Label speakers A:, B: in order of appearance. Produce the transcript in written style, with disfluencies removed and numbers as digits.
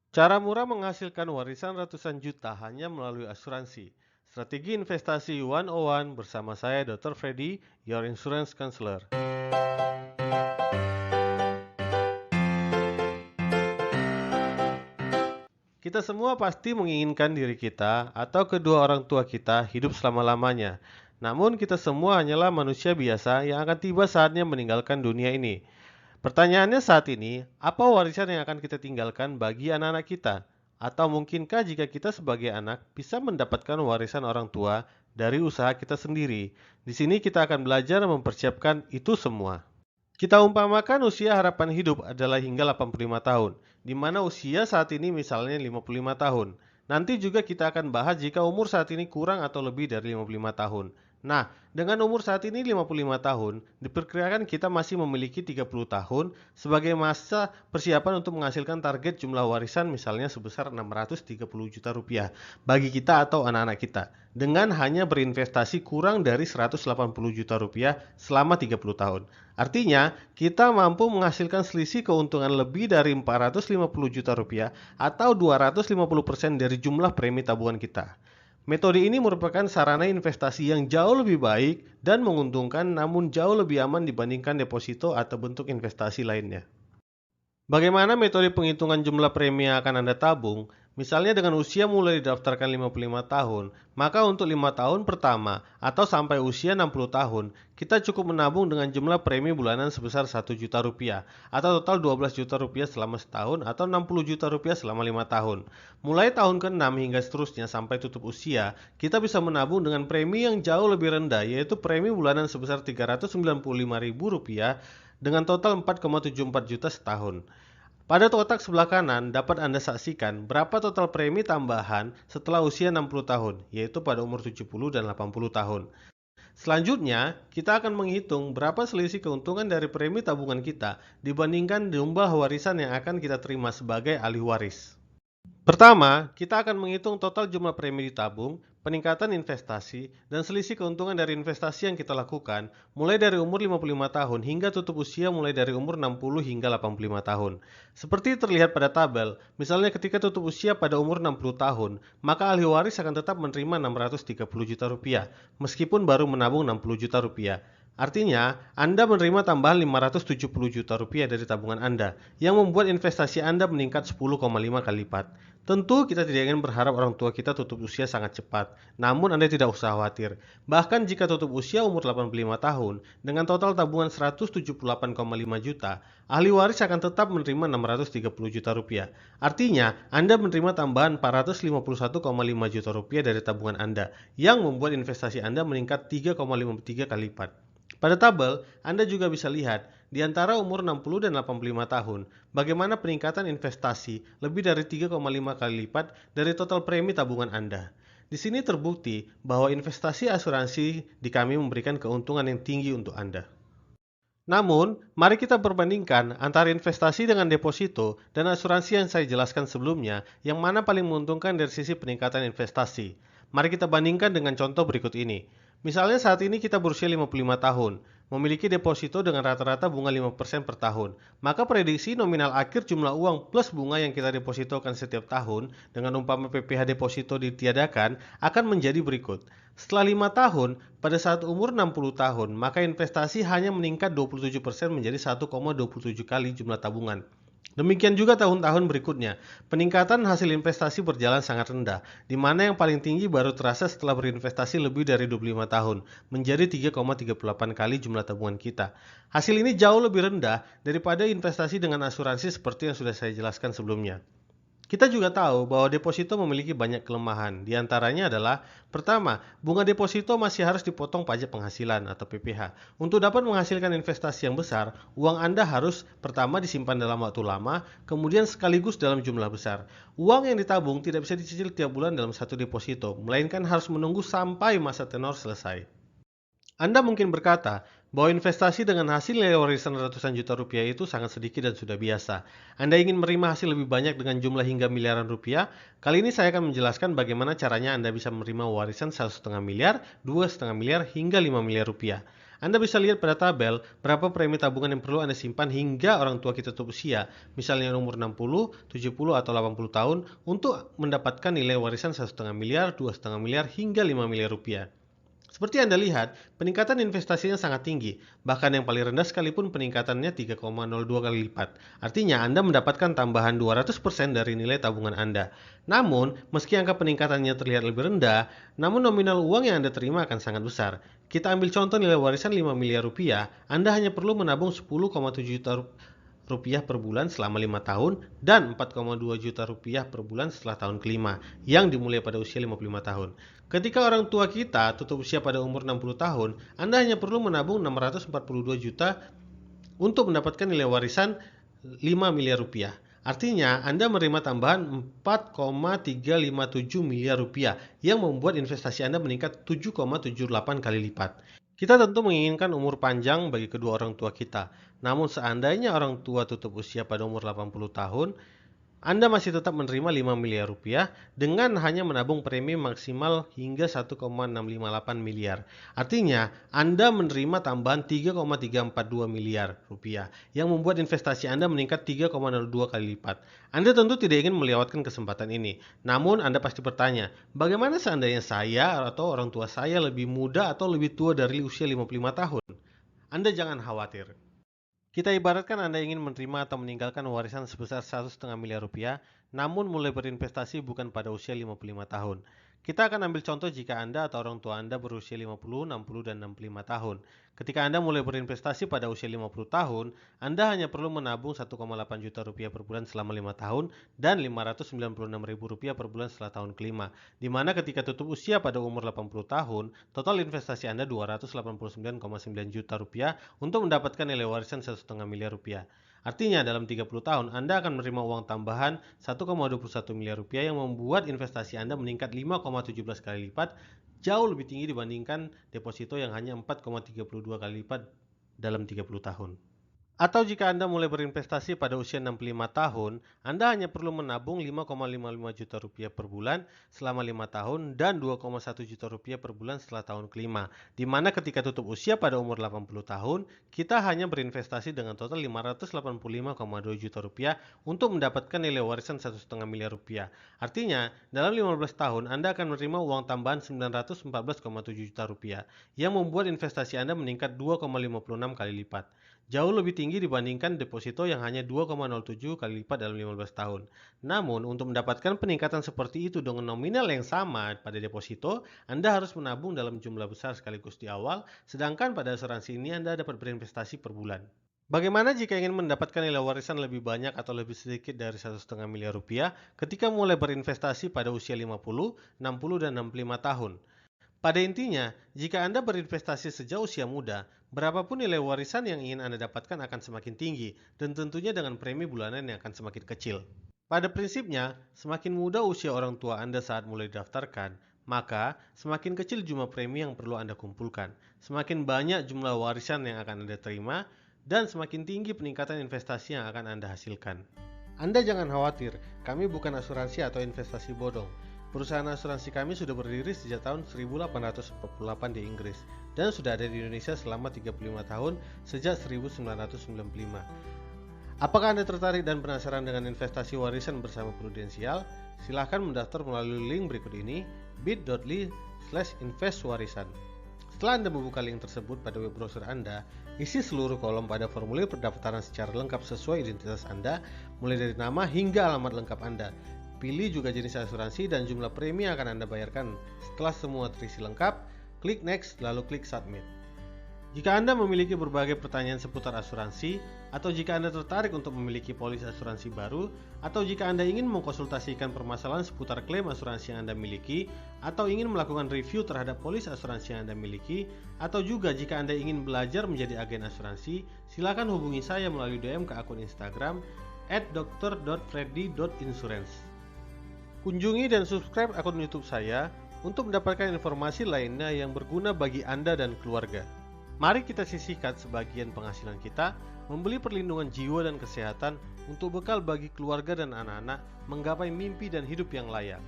A: Cara murah menghasilkan warisan ratusan juta hanya melalui asuransi. Strategi Investasi 101 bersama saya Dr. Freddy, your insurance counselor. Kita semua pasti menginginkan diri kita atau kedua orang tua kita hidup selama-lamanya. Namun kita semua hanyalah manusia biasa yang akan tiba saatnya meninggalkan dunia ini. Pertanyaannya saat ini, apa warisan yang akan kita tinggalkan bagi anak-anak kita? Atau mungkinkah jika kita sebagai anak bisa mendapatkan warisan orang tua dari usaha kita sendiri? Di sini kita akan belajar mempersiapkan itu semua. Kita umpamakan usia harapan hidup adalah hingga 85 tahun, di mana usia saat ini misalnya 55 tahun. Nanti juga kita akan bahas jika umur saat ini kurang atau lebih dari 55 tahun. Nah, dengan umur saat ini 55 tahun, diperkirakan kita masih memiliki 30 tahun sebagai masa persiapan untuk menghasilkan target jumlah warisan misalnya sebesar 630 juta rupiah bagi kita atau anak-anak kita, dengan hanya berinvestasi kurang dari 180 juta rupiah selama 30 tahun. Artinya, kita mampu menghasilkan selisih keuntungan lebih dari 450 juta rupiah atau 250% dari jumlah premi tabungan kita. Metode ini merupakan sarana investasi yang jauh lebih baik dan menguntungkan namun jauh lebih aman dibandingkan deposito atau bentuk investasi lainnya. Bagaimana metode penghitungan jumlah premi yang akan Anda tabung? Misalnya dengan usia mulai didaftarkan 55 tahun, maka untuk 5 tahun pertama atau sampai usia 60 tahun, kita cukup menabung dengan jumlah premi bulanan sebesar 1 juta rupiah atau total 12 juta rupiah selama setahun atau 60 juta rupiah selama 5 tahun. Mulai tahun ke-6 hingga seterusnya sampai tutup usia, kita bisa menabung dengan premi yang jauh lebih rendah, yaitu premi bulanan sebesar Rp395.000 dengan total 4,74 juta setahun. Pada kotak sebelah kanan dapat Anda saksikan berapa total premi tambahan setelah usia 60 tahun, yaitu pada umur 70 dan 80 tahun. Selanjutnya, kita akan menghitung berapa selisih keuntungan dari premi tabungan kita dibandingkan jumlah warisan yang akan kita terima sebagai ahli waris. Pertama, kita akan menghitung total jumlah premi ditabung, peningkatan investasi, dan selisih keuntungan dari investasi yang kita lakukan mulai dari umur 55 tahun hingga tutup usia mulai dari umur 60 hingga 85 tahun. Seperti terlihat pada tabel, misalnya ketika tutup usia pada umur 60 tahun, maka ahli waris akan tetap menerima 630 juta rupiah, meskipun baru menabung 60 juta rupiah. Artinya, Anda menerima tambahan 570 juta rupiah dari tabungan Anda, yang membuat investasi Anda meningkat 10,5 kali lipat. Tentu kita tidak ingin berharap orang tua kita tutup usia sangat cepat, namun Anda tidak usah khawatir. Bahkan jika tutup usia umur 85 tahun, dengan total tabungan 178,5 juta, ahli waris akan tetap menerima 630 juta rupiah. Artinya, Anda menerima tambahan 451,5 juta rupiah dari tabungan Anda, yang membuat investasi Anda meningkat 3,53 kali lipat. Pada tabel, Anda juga bisa lihat di antara umur 60 dan 85 tahun, bagaimana peningkatan investasi lebih dari 3,5 kali lipat dari total premi tabungan Anda. Di sini terbukti bahwa investasi asuransi di kami memberikan keuntungan yang tinggi untuk Anda. Namun, mari kita perbandingkan antara investasi dengan deposito dan asuransi yang saya jelaskan sebelumnya, yang mana paling menguntungkan dari sisi peningkatan investasi. Mari kita bandingkan dengan contoh berikut ini. Misalnya saat ini kita berusia 55 tahun, memiliki deposito dengan rata-rata bunga 5% per tahun. Maka prediksi nominal akhir jumlah uang plus bunga yang kita depositokan setiap tahun dengan umpama PPh deposito ditiadakan akan menjadi berikut. Setelah 5 tahun, pada saat umur 60 tahun, maka investasi hanya meningkat 27% menjadi 1,27 kali jumlah tabungan. Demikian juga tahun-tahun berikutnya, peningkatan hasil investasi berjalan sangat rendah, di mana yang paling tinggi baru terasa setelah berinvestasi lebih dari 25 tahun, menjadi 3,38 kali jumlah tabungan kita. Hasil ini jauh lebih rendah daripada investasi dengan asuransi seperti yang sudah saya jelaskan sebelumnya. Kita juga tahu bahwa deposito memiliki banyak kelemahan. Di antaranya adalah, pertama, bunga deposito masih harus dipotong pajak penghasilan atau PPh. Untuk dapat menghasilkan investasi yang besar, uang Anda harus pertama disimpan dalam waktu lama, kemudian sekaligus dalam jumlah besar. Uang yang ditabung tidak bisa dicicil tiap bulan dalam satu deposito, melainkan harus menunggu sampai masa tenor selesai. Anda mungkin berkata bahwa investasi dengan hasil nilai warisan ratusan juta rupiah itu sangat sedikit dan sudah biasa. Anda ingin menerima hasil lebih banyak dengan jumlah hingga miliaran rupiah? Kali ini saya akan menjelaskan bagaimana caranya Anda bisa menerima warisan 1,5 miliar, 2,5 miliar, hingga 5 miliar rupiah. Anda bisa lihat pada tabel berapa premi tabungan yang perlu Anda simpan hingga orang tua kita tutup usia, misalnya umur 60, 70, atau 80 tahun, untuk mendapatkan nilai warisan 1,5 miliar, 2,5 miliar, hingga 5 miliar rupiah. Seperti Anda lihat, peningkatan investasinya sangat tinggi, bahkan yang paling rendah sekalipun peningkatannya 3,02 kali lipat. Artinya Anda mendapatkan tambahan 200% dari nilai tabungan Anda. Namun, meski angka peningkatannya terlihat lebih rendah, namun nominal uang yang Anda terima akan sangat besar. Kita ambil contoh nilai warisan 5 miliar rupiah, Anda hanya perlu menabung 10,7 juta rupiah per bulan selama 5 tahun dan 4,2 juta rupiah per bulan setelah tahun kelima, yang dimulai pada usia 55 tahun. Ketika orang tua kita tutup usia pada umur 60 tahun, Anda hanya perlu menabung 642 juta untuk mendapatkan nilai warisan 5 miliar rupiah. Artinya, Anda menerima tambahan 4,357 miliar rupiah yang membuat investasi Anda meningkat 7,78 kali lipat. Kita tentu menginginkan umur panjang bagi kedua orang tua kita. Namun seandainya orang tua tutup usia pada umur 80 tahun, Anda masih tetap menerima 5 miliar rupiah dengan hanya menabung premi maksimal hingga 1,658 miliar. Artinya, Anda menerima tambahan 3,342 miliar rupiah yang membuat investasi Anda meningkat 3,02 kali lipat. Anda tentu tidak ingin melewatkan kesempatan ini. Namun, Anda pasti bertanya, bagaimana seandainya saya atau orang tua saya lebih muda atau lebih tua dari usia 55 tahun? Anda jangan khawatir. Kita ibaratkan Anda ingin menerima atau meninggalkan warisan sebesar 1,5 miliar rupiah, namun mulai berinvestasi bukan pada usia 55 tahun. Kita akan ambil contoh jika Anda atau orang tua Anda berusia 50, 60, dan 65 tahun. Ketika Anda mulai berinvestasi pada usia 50 tahun, Anda hanya perlu menabung 1,8 juta rupiah per bulan selama 5 tahun dan 596 ribu rupiah per bulan setelah tahun kelima. Di mana ketika tutup usia pada umur 80 tahun, total investasi Anda 289,9 juta rupiah untuk mendapatkan nilai warisan 1,5 miliar rupiah. Artinya dalam 30 tahun Anda akan menerima uang tambahan 1,21 miliar rupiah yang membuat investasi Anda meningkat 5,17 kali lipat, jauh lebih tinggi dibandingkan deposito yang hanya 4,32 kali lipat dalam 30 tahun. Atau jika Anda mulai berinvestasi pada usia 65 tahun, Anda hanya perlu menabung 5,55 juta rupiah per bulan selama 5 tahun dan 2,1 juta rupiah per bulan setelah tahun kelima. Di mana ketika tutup usia pada umur 80 tahun, kita hanya berinvestasi dengan total 585,2 juta rupiah untuk mendapatkan nilai warisan 1,5 miliar rupiah. Artinya, dalam 15 tahun Anda akan menerima uang tambahan 914,7 juta rupiah yang membuat investasi Anda meningkat 2,56 kali lipat. Jauh lebih tinggi dibandingkan deposito yang hanya 2,07 kali lipat dalam 15 tahun. Namun, untuk mendapatkan peningkatan seperti itu dengan nominal yang sama pada deposito, Anda harus menabung dalam jumlah besar sekaligus di awal, sedangkan pada asuransi ini Anda dapat berinvestasi per bulan. Bagaimana jika ingin mendapatkan nilai warisan lebih banyak atau lebih sedikit dari 1,5 miliar rupiah ketika mulai berinvestasi pada usia 50, 60, dan 65 tahun? Pada intinya, jika Anda berinvestasi sejak usia muda, berapapun nilai warisan yang ingin Anda dapatkan akan semakin tinggi dan tentunya dengan premi bulanan yang akan semakin kecil. Pada prinsipnya, semakin muda usia orang tua Anda saat mulai didaftarkan, maka semakin kecil jumlah premi yang perlu Anda kumpulkan, semakin banyak jumlah warisan yang akan Anda terima, dan semakin tinggi peningkatan investasi yang akan Anda hasilkan. Anda jangan khawatir, kami bukan asuransi atau investasi bodong. Perusahaan asuransi kami sudah berdiri sejak tahun 1848 di Inggris dan sudah ada di Indonesia selama 35 tahun sejak 1995. Apakah Anda tertarik dan penasaran dengan investasi warisan bersama Prudensial? Silahkan mendaftar melalui link berikut ini, bit.ly/investwarisan. Setelah Anda membuka link tersebut pada web browser Anda, isi seluruh kolom pada formulir pendaftaran secara lengkap sesuai identitas Anda, mulai dari nama hingga alamat lengkap Anda. Pilih juga jenis asuransi dan jumlah premi yang akan Anda bayarkan. Setelah semua terisi lengkap, klik next lalu klik submit. Jika Anda memiliki berbagai pertanyaan seputar asuransi, atau jika Anda tertarik untuk memiliki polis asuransi baru, atau jika Anda ingin mengkonsultasikan permasalahan seputar klaim asuransi yang Anda miliki, atau ingin melakukan review terhadap polis asuransi yang Anda miliki, atau juga jika Anda ingin belajar menjadi agen asuransi, silakan hubungi saya melalui DM ke akun Instagram @dr.freddy.insurance. Kunjungi dan subscribe akun YouTube saya untuk mendapatkan informasi lainnya yang berguna bagi Anda dan keluarga. Mari kita sisihkan sebagian penghasilan kita, membeli perlindungan jiwa dan kesehatan untuk bekal bagi keluarga dan anak-anak menggapai mimpi dan hidup yang layak.